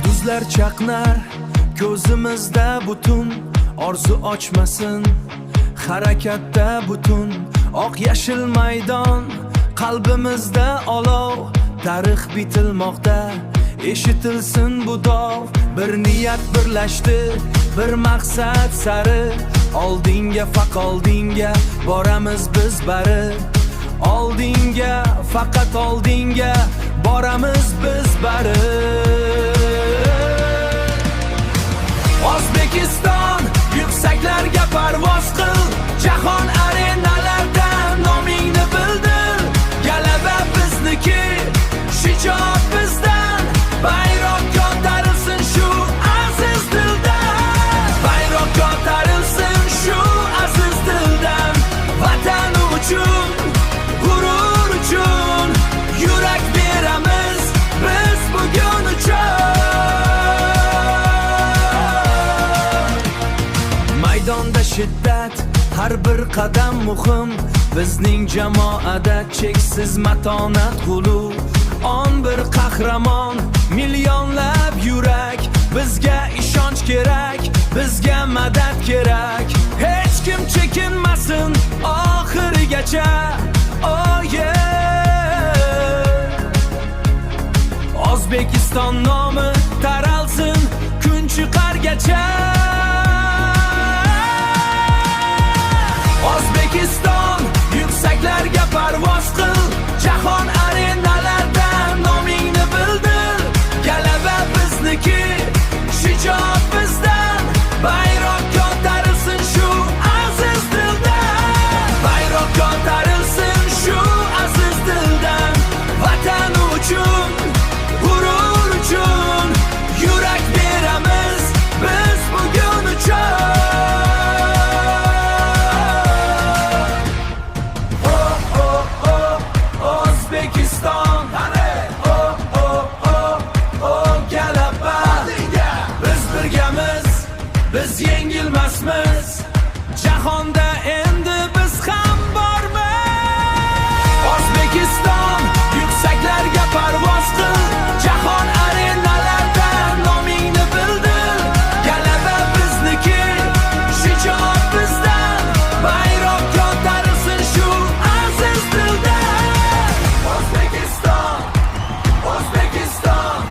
Yulduzlar chaqnar ko'zimizda butun, orzu ochmasin harakatda butun. Oq yashil maydon qalbimizda olov, tarix bitilmoqda, eshitilsin bu dov. Bir niyat birlashdi, bir maqsad sari, oldinga faqat oldinga boramiz biz bari. Oldinga, faqat oldinga boramiz biz bari. O'zbekiston yuksaklarga parvoz qil, jahon arenalarida nomingni bildir. G'alaba bizniki, shijoat bizdan, bayroq ko'tarilsin shu aziz dildan. Bayroq ko'tarilsin shu aziz dildan. Vatan uchun, g'urur uchun yurak beramiz biz bugun uchun. Maydonda shiddat, har bir qadam muhim. Bizning jamoada cheksiz matonat g'ulub. On bir qahramon, millionlab yurak. Bizga ishonch kerak, bizga madad kerak. Hech kim chekinmasin oxirigacha. Oh yeah. O'zbekiston nomi taralsin kun chiqargacha. O'zbekiston